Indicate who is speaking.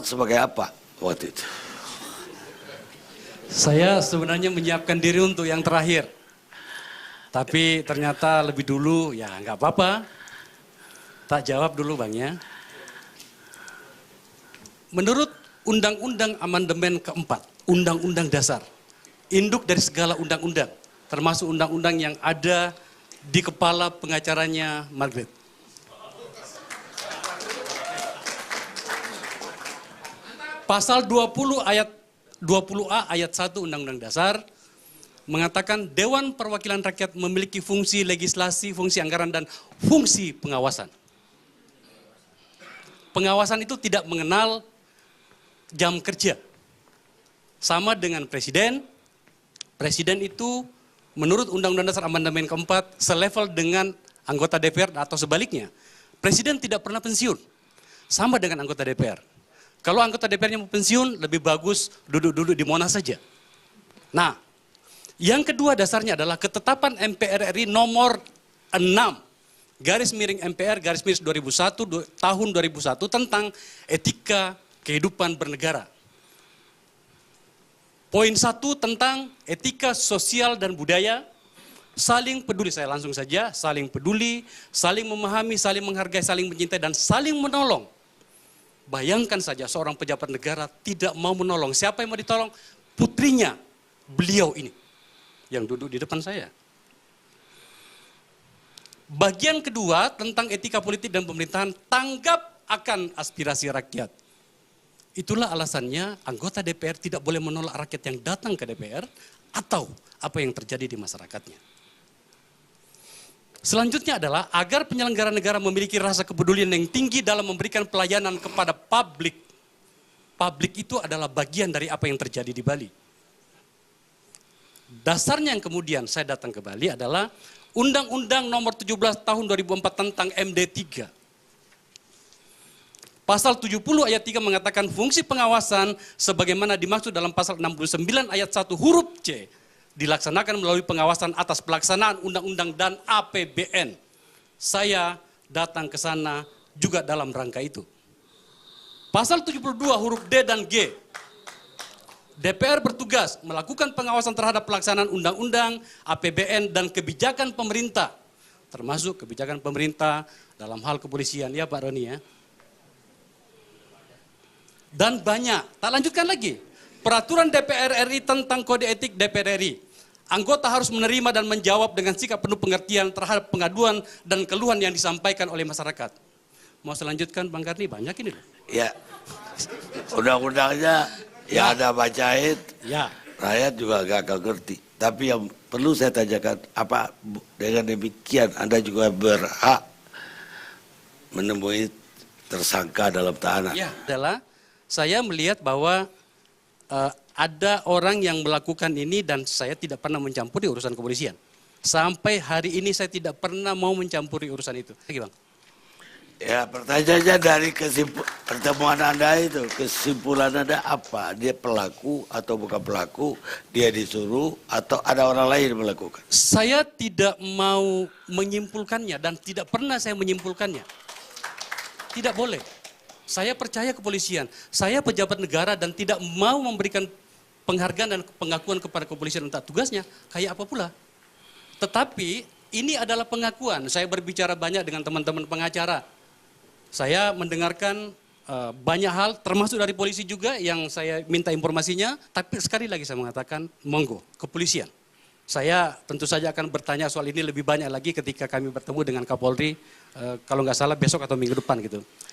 Speaker 1: sebagai apa waktu itu?
Speaker 2: Saya sebenarnya menyiapkan diri untuk yang terakhir. Tapi ternyata lebih dulu, ya nggak apa-apa. Tak jawab dulu Bang ya. Menurut Undang-Undang Amandemen keempat, Undang-Undang Dasar, induk dari segala undang-undang, termasuk undang-undang yang ada di kepala pengacaranya Margaret. Pasal 20 ayat 20A ayat 1 Undang-Undang Dasar mengatakan Dewan Perwakilan Rakyat memiliki fungsi legislasi, fungsi anggaran, dan fungsi pengawasan. Pengawasan itu tidak mengenal jam kerja. Sama dengan presiden, presiden itu menurut Undang-Undang Dasar Amandemen keempat selevel dengan anggota DPR atau sebaliknya. Presiden tidak pernah pensiun, sama dengan anggota DPR. Kalau anggota DPR-nya mau pensiun, lebih bagus duduk-duduk di Monas saja. Nah, yang kedua dasarnya adalah ketetapan MPR RI nomor 6 garis miring MPR garis miring 2001 tahun 2001 tentang etika kehidupan bernegara. Poin 1 tentang etika sosial dan budaya, saling peduli, saya langsung saja, saling peduli, saling memahami, saling menghargai, saling mencintai, dan saling menolong. Bayangkan saja seorang pejabat negara tidak mau menolong, siapa yang mau ditolong? Putrinya, beliau ini, yang duduk di depan saya. Bagian kedua tentang etika politik dan pemerintahan, tanggap akan aspirasi rakyat. Itulah alasannya anggota DPR tidak boleh menolak rakyat yang datang ke DPR atau apa yang terjadi di masyarakatnya. Selanjutnya adalah agar penyelenggara negara memiliki rasa kepedulian yang tinggi dalam memberikan pelayanan kepada publik. Publik itu adalah bagian dari apa yang terjadi di Bali. Dasarnya yang kemudian saya datang ke Bali adalah Undang-Undang nomor 17 tahun 2004 tentang MD3. Pasal 70 ayat 3 mengatakan fungsi pengawasan sebagaimana dimaksud dalam pasal 69 ayat 1 huruf C dilaksanakan melalui pengawasan atas pelaksanaan undang-undang dan APBN. Saya datang ke sana juga dalam rangka itu. Pasal 72 huruf D dan G. DPR bertugas melakukan pengawasan terhadap pelaksanaan undang-undang, APBN, dan kebijakan pemerintah. Termasuk kebijakan pemerintah dalam hal kepolisian, ya Pak Roni ya. Dan banyak, tak lanjutkan lagi. Peraturan DPR RI tentang kode etik DPR RI. Anggota harus menerima dan menjawab dengan sikap penuh pengertian terhadap pengaduan dan keluhan yang disampaikan oleh masyarakat. Mau selanjutkan Bang Karni, banyak ini loh.
Speaker 1: Ya, undang-undangnya ya ada bacain,
Speaker 2: ya.
Speaker 1: Rakyat juga gak ngerti. Tapi yang perlu saya tanyakan, apa dengan demikian Anda juga berhak menemui tersangka dalam tahanan?
Speaker 2: Ya, adalah saya melihat bahwa ada orang yang melakukan ini dan saya tidak pernah mencampuri urusan kepolisian. Sampai hari ini saya tidak pernah mau mencampuri urusan itu. Lagi Bang.
Speaker 1: Ya, pertanyaannya dari pertemuan Anda itu, kesimpulan Anda apa? Dia pelaku atau bukan pelaku? Dia disuruh atau ada orang lain yang melakukan?
Speaker 2: Saya tidak mau menyimpulkannya dan tidak pernah saya menyimpulkannya. Tidak boleh. Saya percaya kepolisian. Saya pejabat negara dan tidak mau memberikan penghargaan dan pengakuan kepada kepolisian tentang tugasnya. Kayak apa pula. Tetapi ini adalah pengakuan. Saya berbicara banyak dengan teman-teman pengacara. Saya mendengarkan banyak hal, termasuk dari polisi juga yang saya minta informasinya. Tapi sekali lagi saya mengatakan, monggo, kepolisian. Saya tentu saja akan bertanya soal ini lebih banyak lagi ketika kami bertemu dengan Kapolri, kalau nggak salah besok atau minggu depan gitu.